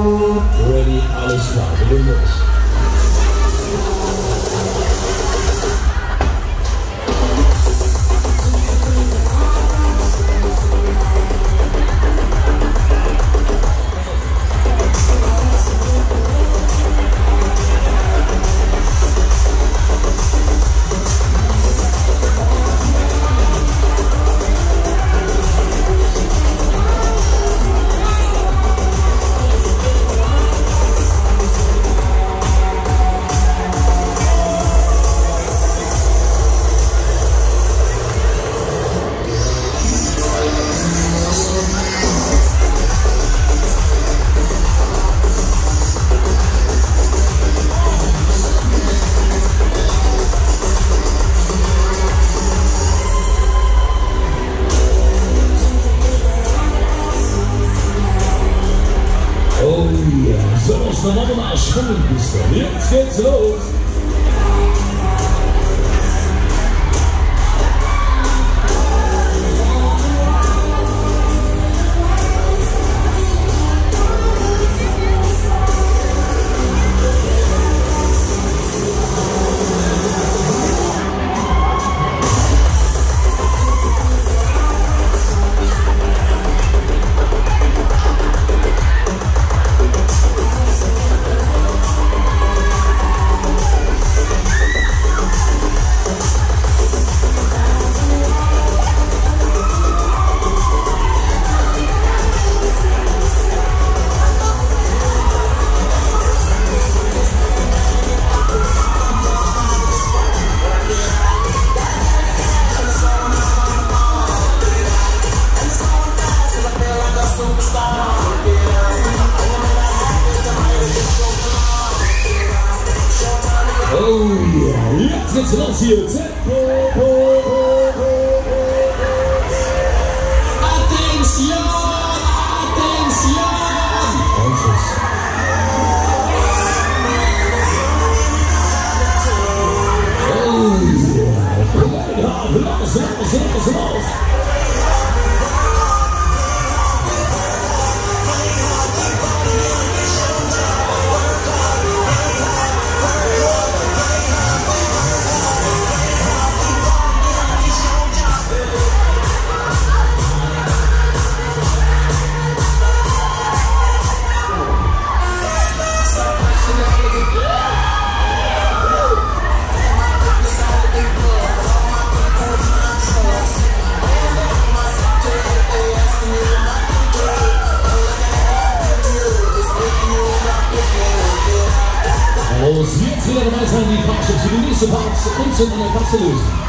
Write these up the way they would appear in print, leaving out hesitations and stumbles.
Ready, alles klar, wir gehen los. So, dann machen wir mal Schwungenbüster. Jetzt geht's los. Oh yeah, jetzt geht's los hier. Attention! Attention! Oh yeah, los. Jetzt wieder gemeinsam die Parts für die nächste Parts und sind an der Kasse lösen.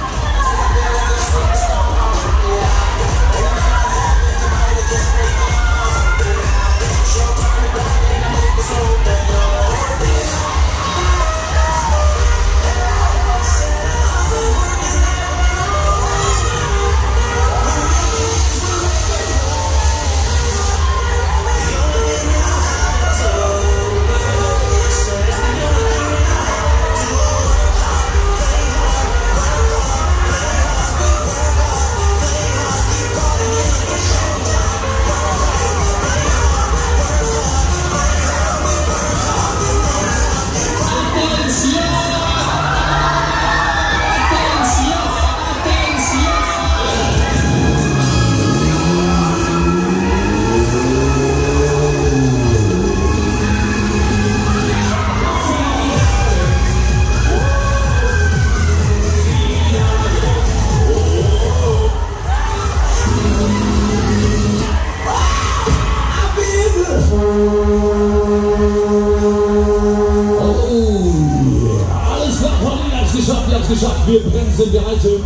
Geschafft, wir bremsen, wir halten.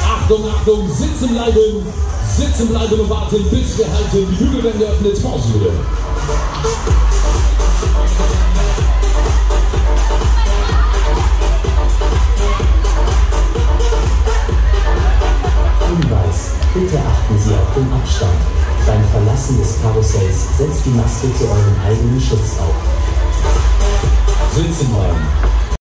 Achtung, Achtung, sitzen bleiben und warten, bis wir halten. Die Bügel werden geöffnet, Pause wieder. Hinweis, bitte achten Sie auf den Abstand. Beim Verlassen des Karussells setzt die Maske zu eurem eigenen Schutz auf. Sitzen bleiben.